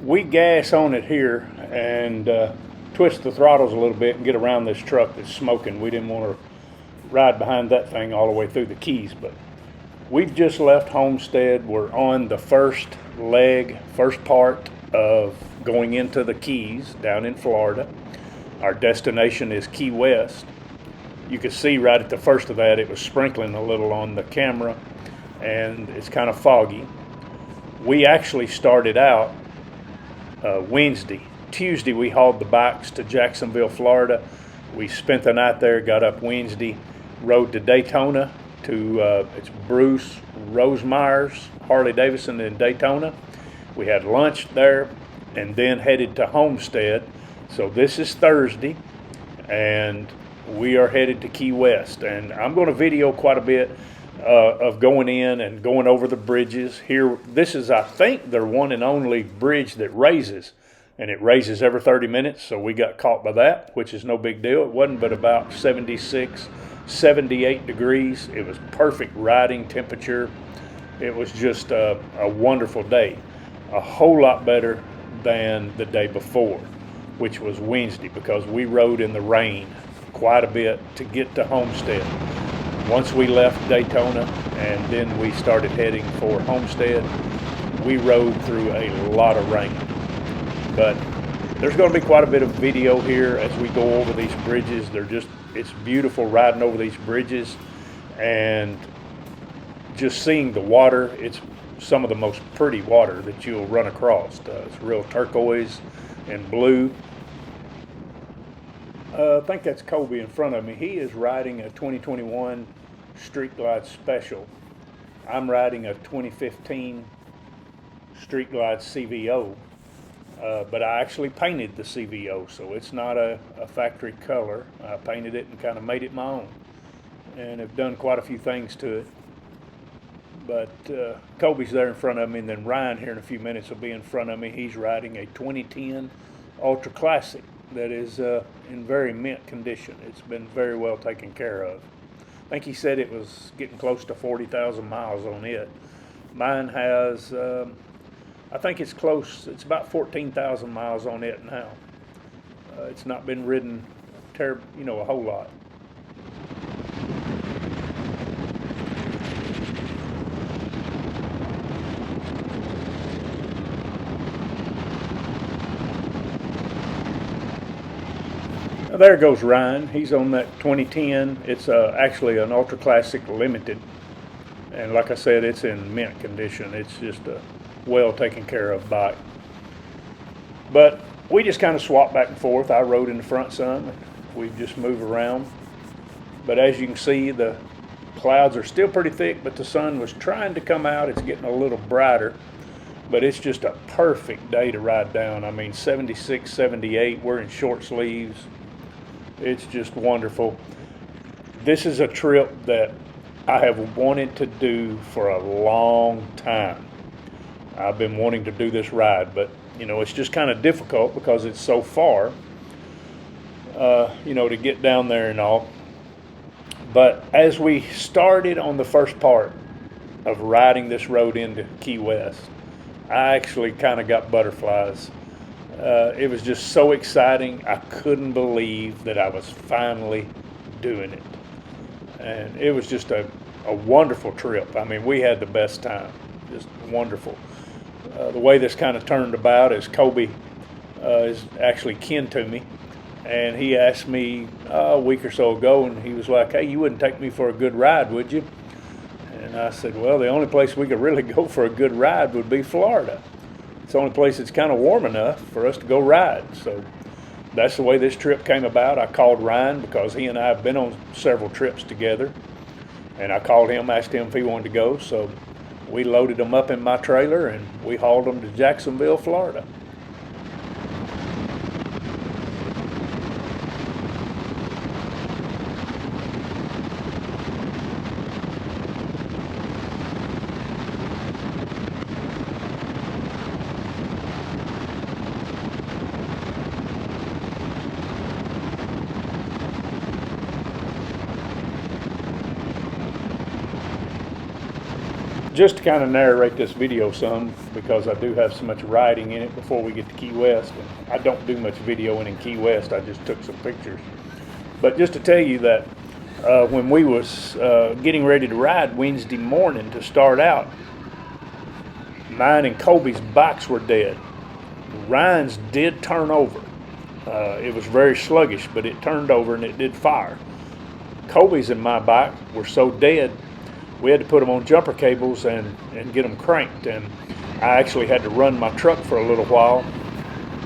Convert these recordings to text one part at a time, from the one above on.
we gas on it here and twist the throttles a little bit and get around this truck that's smoking. We didn't want to ride behind that thing all the way through the Keys, but we've just left Homestead. We're on the first part of going into the Keys down in Florida. Our destination is Key West. You can see right at the first of that, it was sprinkling a little on the camera, and it's kind of foggy. We actually started out Wednesday. Tuesday, we hauled the bikes to Jacksonville, Florida. We spent the night there, got up Wednesday, rode to Daytona to, it's Bruce Rosemeyer's Harley Davidson in Daytona. We had lunch there and then headed to Homestead. So this is Thursday, and we are headed to Key West. And I'm going to video quite a bit of going in and going over the bridges. Here, this is, I think, their one and only bridge that raises. And it raises every 30 minutes, so we got caught by that, which is no big deal. It wasn't but about 76, 78 degrees. It was perfect riding temperature. It was just a wonderful day. A whole lot better than the day before, which was Wednesday, because we rode in the rain quite a bit to get to Homestead. Once we left Daytona and then we started heading for Homestead, we rode through a lot of rain. But there's going to be quite a bit of video here as we go over these bridges. It's beautiful riding over these bridges and just seeing the water. It's some of the most pretty water that you'll run across. It's real turquoise and blue. I think that's Colby in front of me. He is riding a 2021 Street Glide Special. I'm riding a 2015 Street Glide CVO. But I actually painted the CVO, so it's not a factory color. I painted it and kind of made it my own, and have done quite a few things to it. But Colby's there in front of me, and then Ryan here in a few minutes will be in front of me. He's riding a 2010 Ultra Classic that is in very mint condition. It's been very well taken care of. I think he said it was getting close to 40,000 miles on it. Mine has... I think it's close. It's about 14,000 miles on it now. It's not been ridden, a whole lot. Now there goes Ryan. He's on that 2010. It's actually an Ultra Classic Limited, and like I said, it's in mint condition. It's just a well taken care of bike. But we just kind of swap back and forth. I rode in the front some. We just move around. But as you can see, the clouds are still pretty thick, but the sun was trying to come out. It's getting a little brighter, but it's just a perfect day to ride down. I mean, 76, 78, we're in short sleeves. It's just wonderful. This is a trip that I have wanted to do for a long time. I've been wanting to do this ride, but it's just kind of difficult because it's so far, to get down there and all. But as we started on the first part of riding this road into Key West, I actually kind of got butterflies. It was just so exciting. I couldn't believe that I was finally doing it. And it was just a wonderful trip. I mean, we had the best time. Just wonderful. The way this kind of turned about is Colby is actually kin to me, and he asked me a week or so ago, and he was like, "Hey, you wouldn't take me for a good ride, would you?" And I said, "Well, the only place we could really go for a good ride would be Florida. It's the only place that's kind of warm enough for us to go ride." So that's the way this trip came about. I called Ryan because he and I have been on several trips together, and I called him, asked him if he wanted to go. So we loaded them up in my trailer and we hauled them to Jacksonville, Florida. just to kind of narrate this video some, because I do have so much riding in it before we get to Key West. And I don't do much videoing in Key West, I just took some pictures. But just to tell you that when we was getting ready to ride Wednesday morning to start out, mine and Colby's bikes were dead. Ryan's did turn over. It was very sluggish, but it turned over and it did fire. Colby's and my bike were so dead, we had to put them on jumper cables and get them cranked. And I actually had to run my truck for a little while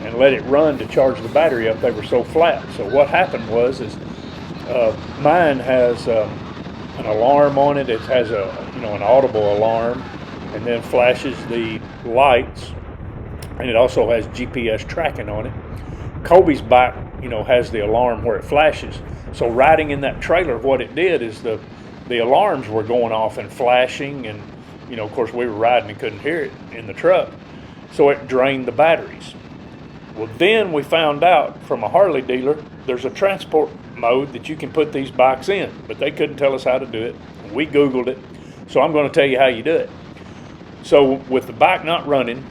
and let it run to charge the battery up. They were so flat. So what happened was mine has an alarm on it. It has an audible alarm, and then flashes the lights, and it also has GPS tracking on it. Colby's bike, has the alarm where it flashes. So riding in that trailer, what it did is the alarms were going off and flashing, and of course we were riding and couldn't hear it in the truck, so it drained the batteries. Well, then we found out from a Harley dealer there's a transport mode that you can put these bikes in, but they couldn't tell us how to do it. We Googled it, so I'm going to tell you how you do it. So with the bike not running,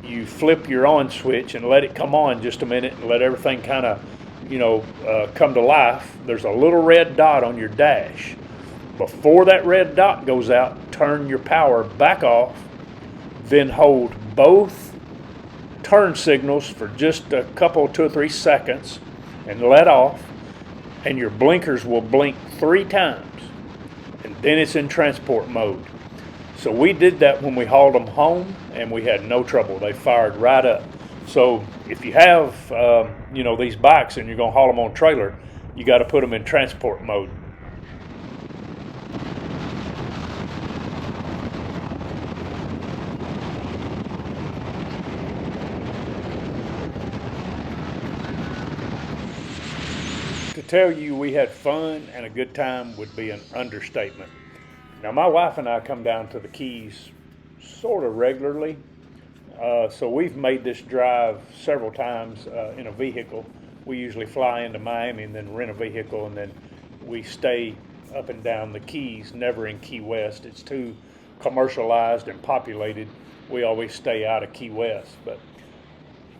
you flip your on switch and let it come on just a minute and let everything kind of come to life. There's a little red dot on your dash. Before that red dot goes out, turn your power back off, then hold both turn signals for just a couple, 2 or 3 seconds, and let off, and your blinkers will blink 3 times, and then it's in transport mode. So we did that when we hauled them home, and we had no trouble. They fired right up. So if you have these bikes and you're going to haul them on a trailer, you got to put them in transport mode. To tell you we had fun and a good time would be an understatement. Now, my wife and I come down to the Keys sort of regularly, so we've made this drive several times in a vehicle. We usually fly into Miami and then rent a vehicle, and then we stay up and down the Keys, never in Key West. It's too commercialized and populated. We always stay out of Key West. But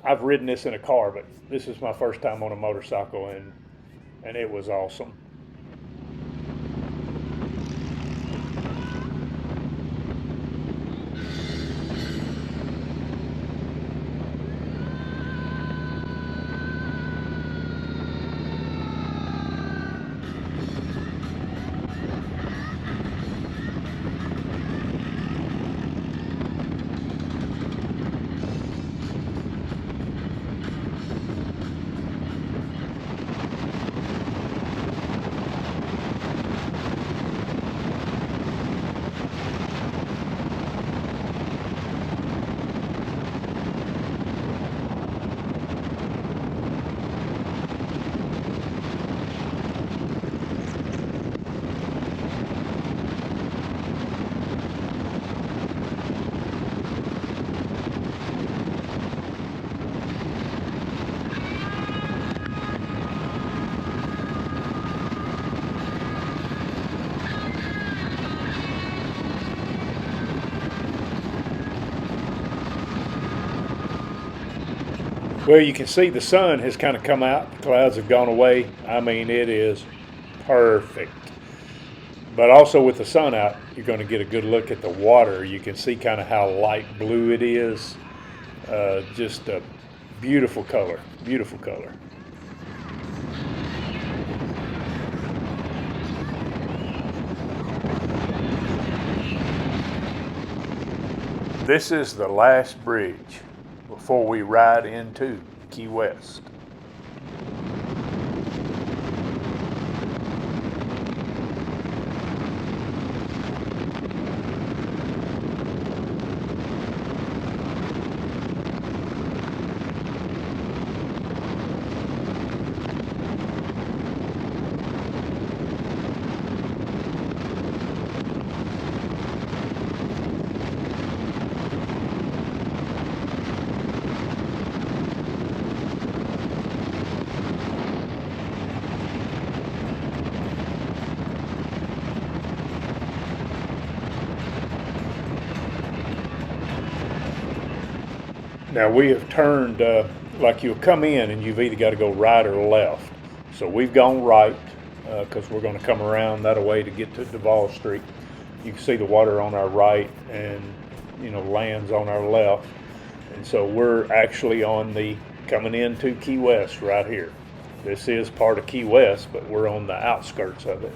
I've ridden this in a car, but this is my first time on a motorcycle, and it was awesome. Well, you can see the sun has kind of come out. The clouds have gone away. I mean, it is perfect. But also with the sun out, you're going to get a good look at the water. You can see kind of how light blue it is. Just a beautiful color, beautiful color. This is the last bridge before we ride into Key West. Now we have turned, like you'll come in and you've either got to go right or left. So we've gone right because we're going to come around that way to get to Duval Street. You can see the water on our right and, lands on our left. And so we're actually on the coming into Key West right here. This is part of Key West, but we're on the outskirts of it.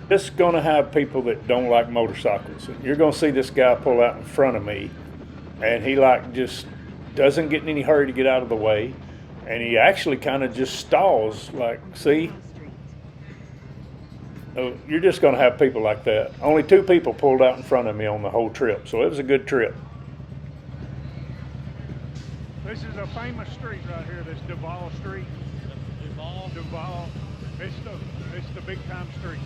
This is going to have people that don't like motorcycles. You're going to see this guy pull out in front of me, and he just doesn't get in any hurry to get out of the way, and he actually kind of just stalls. See? You're just going to have people like that. Only 2 people pulled out in front of me on the whole trip, so it was a good trip. This is a famous street right here. This Duval Street. Duval. It's the big time street.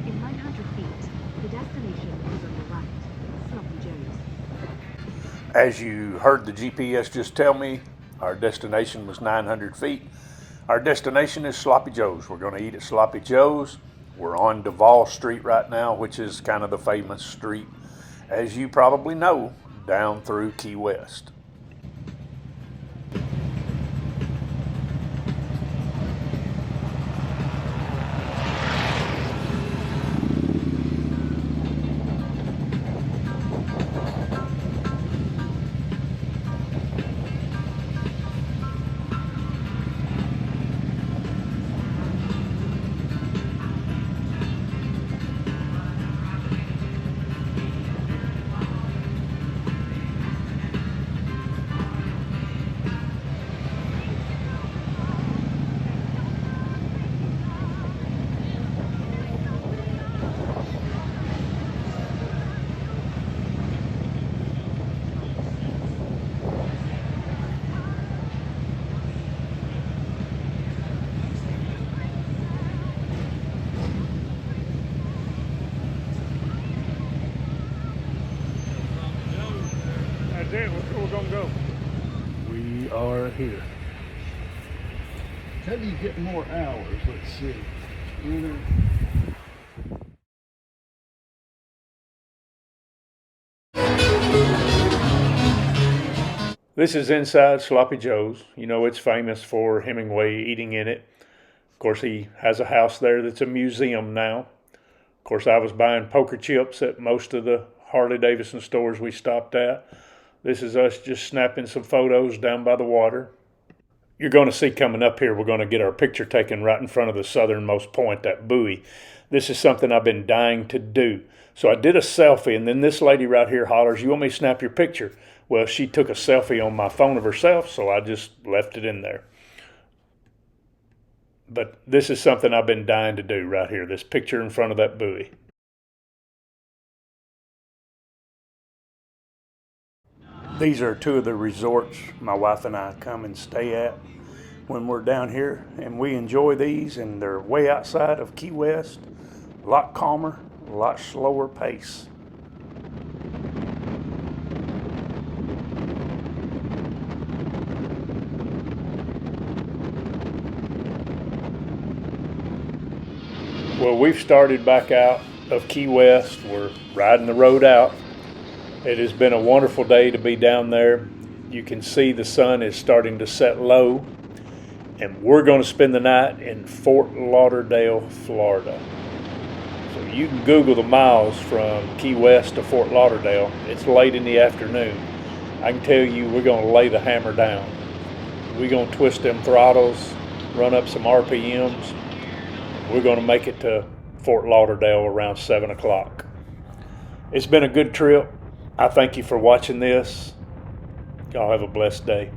In 900 feet, the destination is on the right, Sloppy Joe's. As you heard the GPS just tell me, our destination was 900 feet. Our destination is Sloppy Joe's. We're going to eat at Sloppy Joe's. We're on Duval Street right now, which is kind of the famous street, as you probably know, down through Key West. That's it. We're gonna go. We are here. How do you get more hours? Let's see. This is inside Sloppy Joe's. It's famous for Hemingway eating in it. Of course, he has a house there that's a museum now. Of course, I was buying poker chips at most of the Harley Davidson stores we stopped at. This is us just snapping some photos down by the water. You're going to see coming up here, we're going to get our picture taken right in front of the southernmost point, that buoy. This is something I've been dying to do. So I did a selfie, and then this lady right here hollers, "You want me to snap your picture?" Well, she took a selfie on my phone of herself, so I just left it in there. But this is something I've been dying to do right here, this picture in front of that buoy. These are 2 of the resorts my wife and I come and stay at when we're down here, and we enjoy these, and they're way outside of Key West, a lot calmer, a lot slower pace. Well, we've started back out of Key West. We're riding the road out. It has been a wonderful day to be down there. You can see the sun is starting to set low, and we're going to spend the night in Fort Lauderdale, Florida. So you can Google the miles from Key West to Fort Lauderdale. It's late in the afternoon. I can tell you we're going to lay the hammer down. We're going to twist them throttles, run up some RPMs. We're going to make it to Fort Lauderdale around 7 o'clock. It's been a good trip. I thank you for watching this. Y'all have a blessed day.